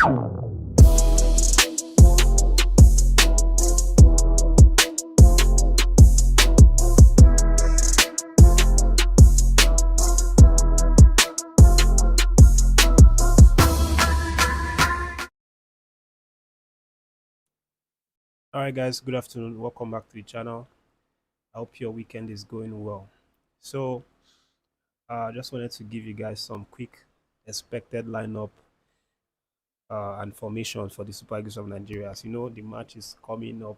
All right, guys, good afternoon. Welcome back to the channel. I hope your weekend is going well. So, I just wanted to give you guys some quick expected lineup and formation for the Super Eagles of Nigeria. As you know, the match is coming up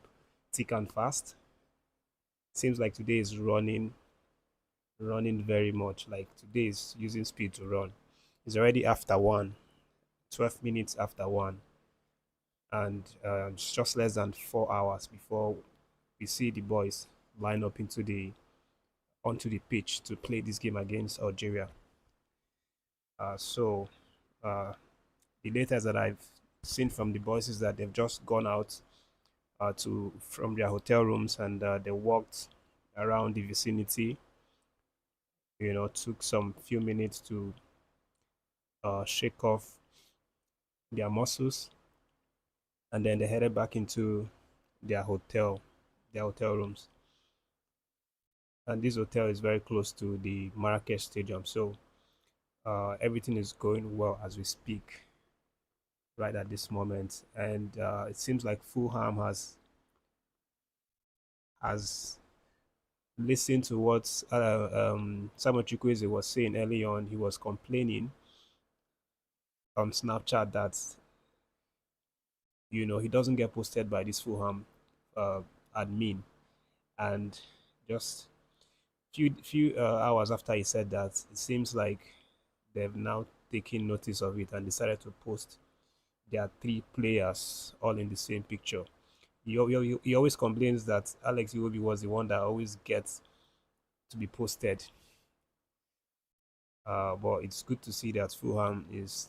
thick and fast. Seems like today is running very much. Like today is using speed to run. It's already after 12 minutes after 1, and it's just less than 4 hours before we see the boys line up onto the pitch to play this game against Algeria. So the latest that I've seen from the boys is that they've just gone out to from their hotel rooms, and they walked around the vicinity. Took some few minutes to shake off their muscles, and then they headed back into their hotel rooms. And this hotel is very close to the Marrakesh Stadium, so everything is going well as we speak right at this moment. And it seems like Fulham has listened to what Samuel Chukwueze was saying early on. He was complaining on Snapchat that he doesn't get posted by this Fulham uh, admin, and just few hours after he said that, it seems like they've now taken notice of it and decided to post their three players all in the same picture. He always complains that Alex Iwobi was the one that always gets to be posted. But it's good to see that Fulham is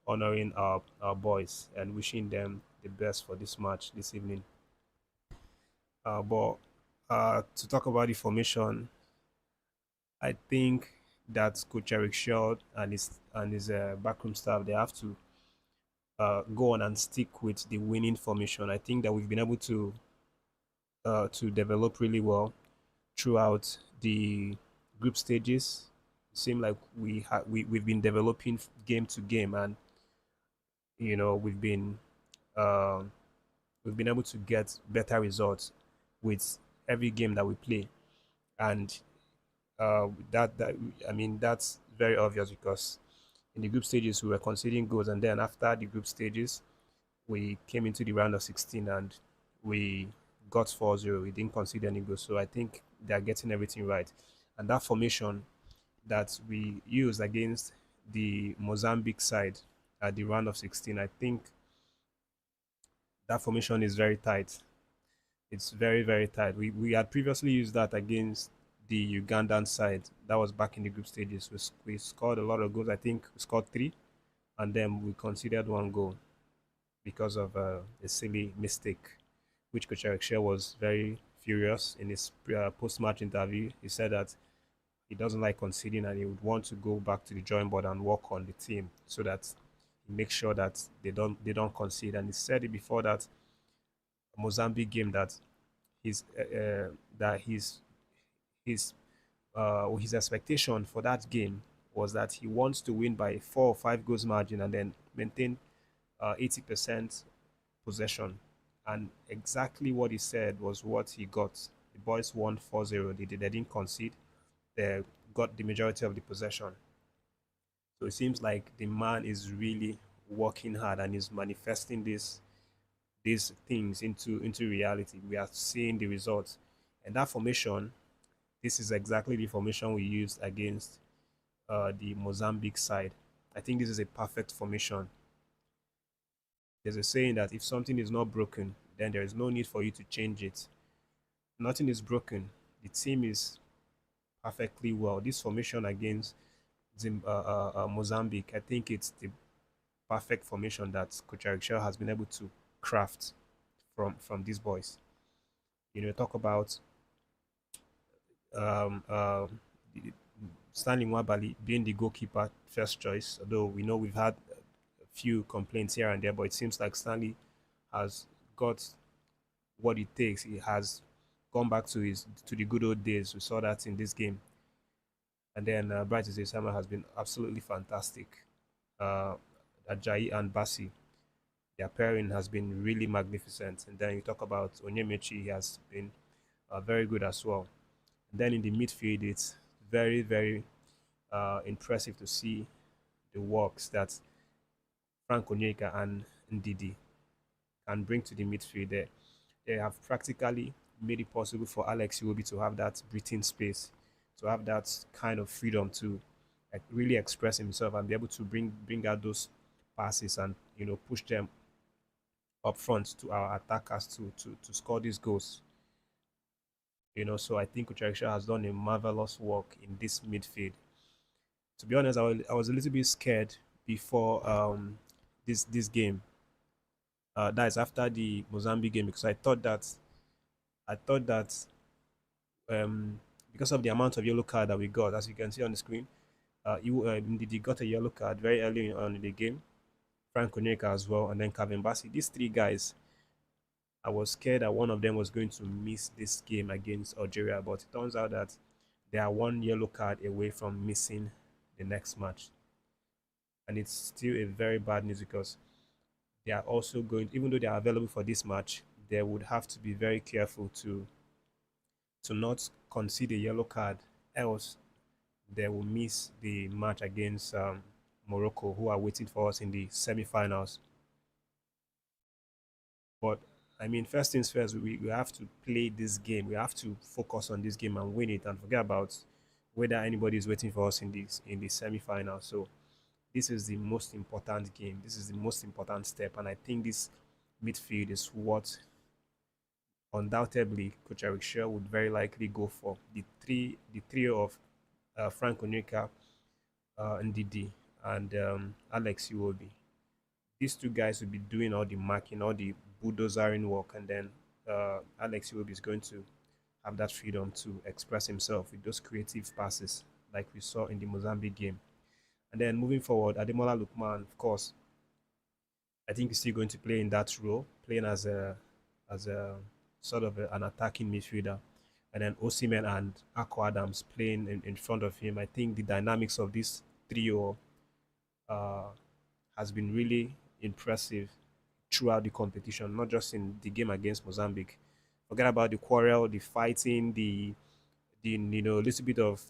honoring our boys and wishing them the best for this match this evening. But to talk about the formation, I think that Coach Eric Shaw and his backroom staff, they have to go on and stick with the winning formation. I think that we've been able to develop really well throughout the group stages. It seems like we've been developing game to game, and you know we've been uh, we've been able to get better results with every game that we play. And that I mean, that's very obvious because in the group stages we were conceding goals, and then after the group stages we came into the round of 16 and we got 4-0. We didn't concede any goals, so I think they're getting everything right. And that formation that we used against the Mozambique side at the round of 16, I think that formation is very tight. It's very, very tight. We had previously used that against the Ugandan side. That was back in the group stages. We scored a lot of goals. I think we scored three, and then we conceded one goal because of a silly mistake, which Coach Eric Shea was very furious in his post-match interview. He said that he doesn't like conceding and he would want to go back to the drawing board and work on the team so that he makes sure that they don't concede. And he said it before that Mozambique game that his that his expectation for that game was that he wants to win by 4 or 5 goals margin and then maintain 80% possession. And exactly what he said was what he got. The boys won 4-0. They didn't concede. They got the majority of the possession. So it seems like the man is really working hard and is manifesting these things into reality. We are seeing the results. And that formation, this is exactly the formation we used against the Mozambique side. I think this is a perfect formation. There's a saying that if something is not broken, then there is no need for you to change it. Nothing is broken. The team is perfectly well. This formation against Mozambique, I think it's the perfect formation that Coach Eric Shaw has been able to craft from these boys. Talk about um, uh, Stanley Nwabali being the goalkeeper first choice, although we know we've had few complaints here and there, but it seems like Stanley has got what it takes. He has gone back to the good old days. We saw that in this game. And then Bright Summer has been absolutely fantastic. Uh, Ajayi and Basi, their pairing has been really magnificent. And then you talk about Onyemechi, he has been very good as well. And then in the midfield, it's very, very impressive to see the works that Frank Onyeka and Ndidi can bring to the midfield there. They have practically made it possible for Alex Iwobi to have that breathing space, to have that kind of freedom to like, really express himself and be able to bring out those passes and push them up front to our attackers to score these goals. So I think Ucharisha has done a marvelous work in this midfield. To be honest, I was a little bit scared before this game. That is after the Mozambique game because I thought that because of the amount of yellow card that we got, as you can see on the screen, he got a yellow card very early on in the game. Frank Onyeka as well, and then Kevin Bassi. These three guys, I was scared that one of them was going to miss this game against Algeria, but it turns out that they are one yellow card away from missing the next match. And it's still a very bad news because they are also going, even though they are available for this match, they would have to be very careful to not concede a yellow card, else they will miss the match against Morocco, who are waiting for us in the semi-finals. But I mean, first things first, we have to play this game. We have to focus on this game and win it, and forget about whether anybody is waiting for us in the semi-final. So this is the most important game. This is the most important step, and I think this midfield is what undoubtedly Coach Eric Shaw would very likely go for. The trio of Frank Onyeka, Ndidi, and Alex Iwobi. These two guys will be doing all the marking, all the bulldozering work, and then Alex Iwobi is going to have that freedom to express himself with those creative passes, like we saw in the Mozambique game. And then moving forward, Ademola Lukman, of course, I think he's still going to play in that role, playing as a sort of an attacking midfielder. And then Osimhen and Ako Adams playing in front of him. I think the dynamics of this trio uh, has been really impressive throughout the competition, not just in the game against Mozambique. Forget about the quarrel, the fighting, the little bit of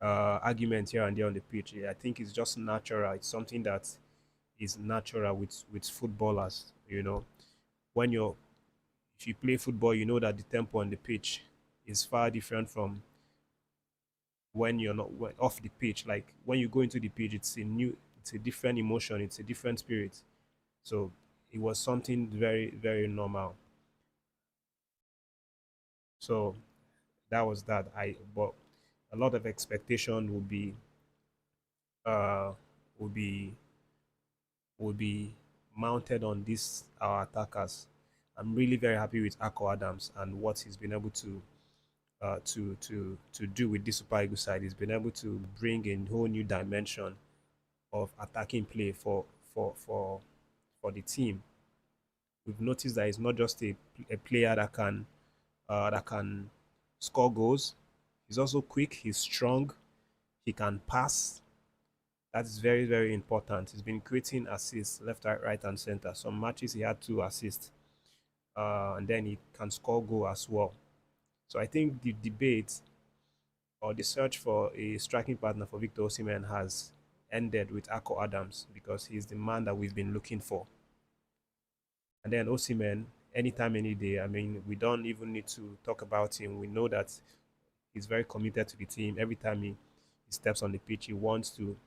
argument here and there on the pitch. I think it's just natural. It's something that is natural with footballers. When you're if you play football, you know that the tempo on the pitch is far different from when you're not off the pitch. Like when you go into the pitch, it's a different emotion, it's a different spirit. So it was something very, very normal. So that was that. But a lot of expectation uh will be will be mounted on these our attackers. I'm really very happy with Ako Adams and what he's been able to do with this Super Eagles side. He's been able to bring in a whole new dimension of attacking play for the team. We've noticed that he's not just a player that can score goals. He's also quick. He's strong. He can pass. That is very, very important. He's been creating assists left, right, and center. Some matches he had 2 assists, and then he can score goal as well. So I think the debate or the search for a striking partner for Victor Osimhen has ended with Ako Adams because he's the man that we've been looking for. And then Osimhen, anytime, any day. I mean, we don't even need to talk about him. We know that he's very committed to the team. Every time he steps on the pitch, he wants to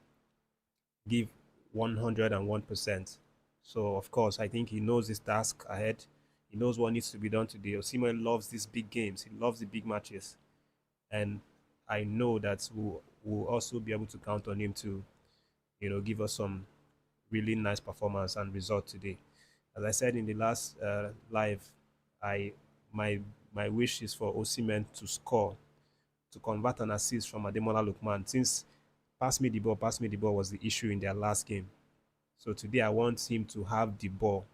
give 101%. So, of course, I think he knows his task ahead. He knows what needs to be done today. Osimhen loves these big games. He loves the big matches. And I know that we'll also be able to count on him to, give us some really nice performance and result today. As I said in the last live, I my my wish is for Osimhen to score, to convert an assist from Ademola Lookman, since pass me the ball was the issue in their last game. So today I want him to have the ball.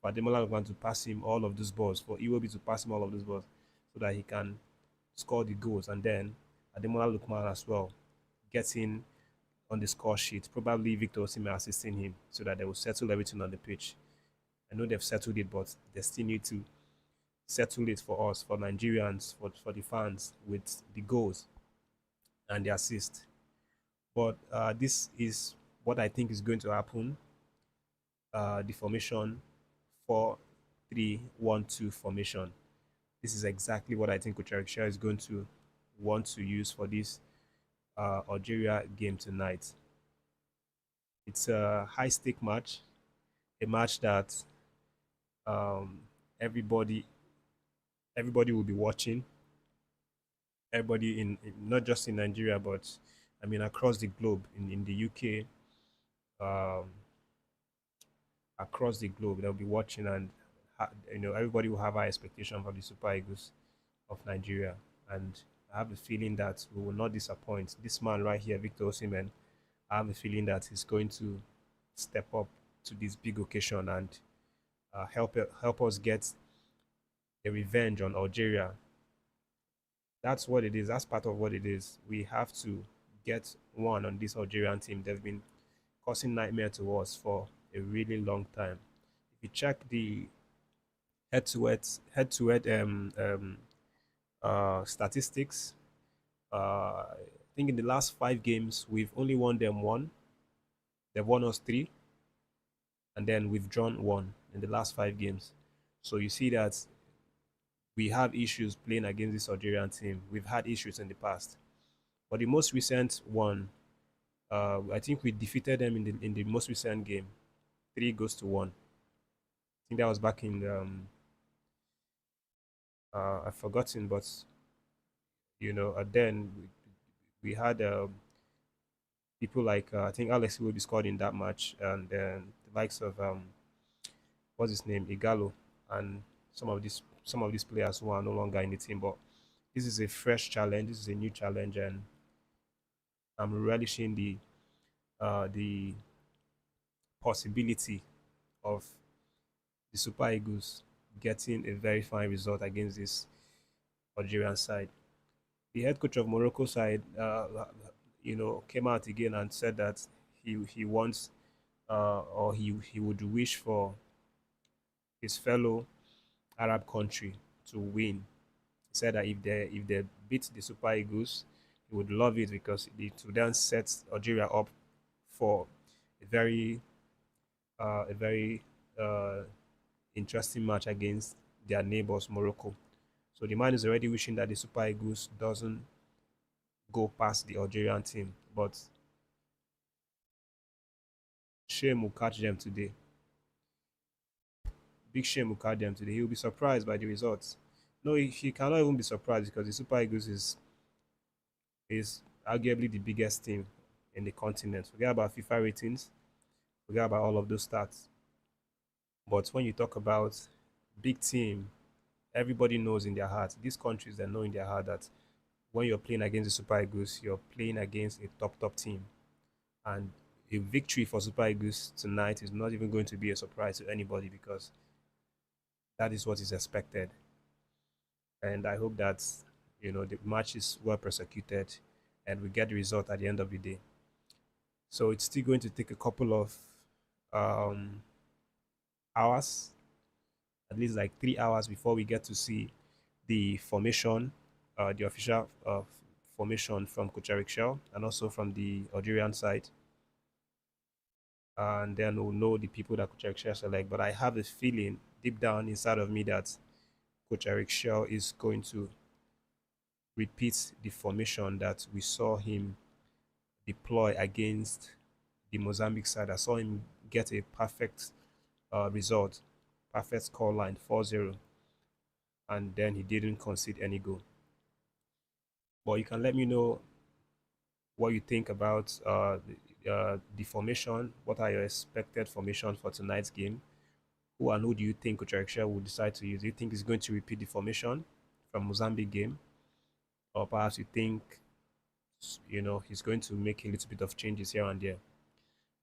For Ademola Lookman to pass him all of those balls, for Iwobi to pass him all of those balls, so that he can score the goals. And then Ademola Lookman as well getting on the score sheet. Probably Victor Osimhen assisting him so that they will settle everything on the pitch. I know they've settled it, but they still need to settle it for us, for Nigerians, for the fans, with the goals and the assist. But this is what I think is going to happen. The formation 4-3-1-2 formation. This is exactly what I think Kucharekshia is going to want to use for this Algeria game tonight. It's a high stake match, a match that um, everybody everybody will be watching. Everybody not just in Nigeria, but I mean across the globe, in the UK, um, across the globe, they'll be watching, and everybody will have high expectation for the Super Eagles of Nigeria. And I have a feeling that we will not disappoint. This man right here, Victor Osimhen, I have a feeling that he's going to step up to this big occasion and help us get a revenge on Algeria. That's what it is. That's part of what it is. We have to get one on this Algerian team. They've been causing nightmare to us for a really long time. If you check the head-to-head statistics, I think in the last 5 games we've only won them one. They've won us three, and then we've drawn one in the last 5 games. So you see that we have issues playing against this Algerian team. We've had issues in the past, but the most recent one, I think we defeated them in the most recent game, 3 goes to 1. I think that was back in I've forgotten, but then we had people like I think Alex will be scored in that match, and then the likes of what's his name, Igalo, and some of these players who are no longer in the team. But this is a fresh challenge. This is a new challenge, and I'm relishing the possibility of the Super Eagles getting a very fine result against this Algerian side. The head coach of Morocco side, came out again and said that he wants or he would wish for his fellow Arab country to win. He said that if they beat the Super Eagles, he would love it because it would then set Algeria up for a very uh, interesting match against their neighbors Morocco. So the man is already wishing that the Super Eagles doesn't go past the Algerian team, but shame will catch them today. Big shame will catch them today. He'll be surprised by the results. No, he cannot even be surprised because the Super Eagles is arguably the biggest team in the continent. Forget about FIFA ratings, forget about all of those stats. But when you talk about big team, everybody knows in their heart. These countries, they know in their heart that when you're playing against the Super Eagles, you're playing against a top team. And a victory for Super Eagles tonight is not even going to be a surprise to anybody because that is what is expected. And I hope that the match is well prosecuted and we get the result at the end of the day. So it's still going to take a couple of um, hours, at least like 3 hours before we get to see the formation, the official formation from Kucharik Shell and also from the Algerian side. And then we'll know the people that Kucharik Shell select. But I have a feeling deep down inside of me that Coach Eric Shell is going to repeat the formation that we saw him deploy against the Mozambique side. I saw him get a perfect result, perfect score line, 4-0, and then he didn't concede any goal. But you can let me know what you think about the formation. What are your expected formation for tonight's game? Who do you think Coach Eric Shell will decide to use? Do you think he's going to repeat the formation from Mozambique game? Or perhaps you think, he's going to make a little bit of changes here and there?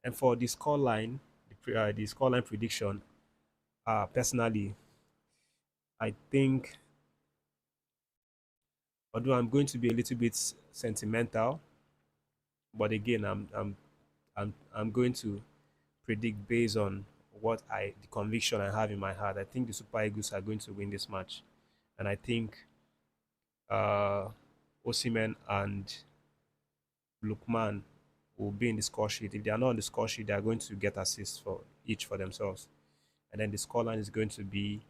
And for the score line, the the scoreline prediction, personally, I think, although I'm going to be a little bit sentimental, but again, I'm going to predict based on the conviction I have in my heart. I think the Super Eagles are going to win this match, and I think uh, Osimhen and Lukman will be in the score sheet. If they are not on the score sheet, they are going to get assists for each for themselves, and then the scoreline is going to be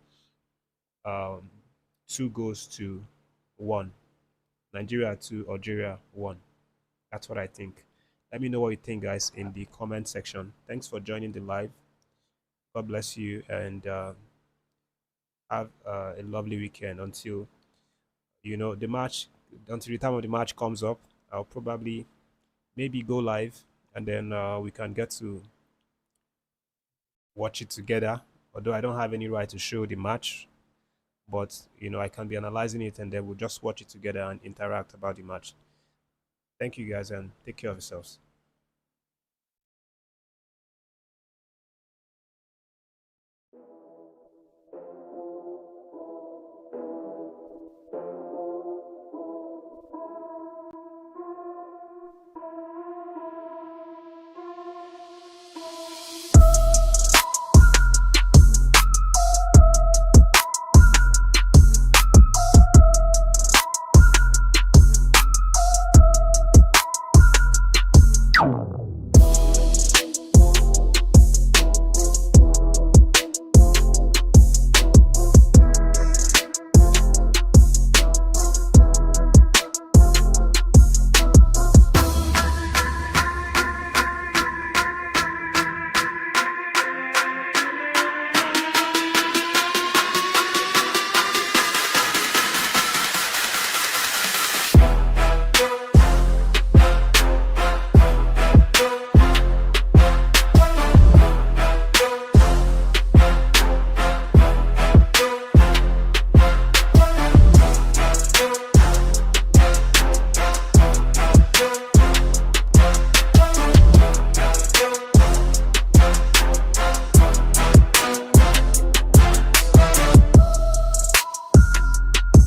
um, 2 goals to 1. Nigeria 2, Algeria 1. That's what I think. Let me know what you think, guys, in the comment section. Thanks for joining the live. God bless you, and have a lovely weekend until the match. Until the time of the match comes up, I'll probably maybe go live, and then we can get to watch it together. Although I don't have any right to show the match, but I can be analyzing it, and then we'll just watch it together and interact about the match. Thank you, guys, and take care of yourselves.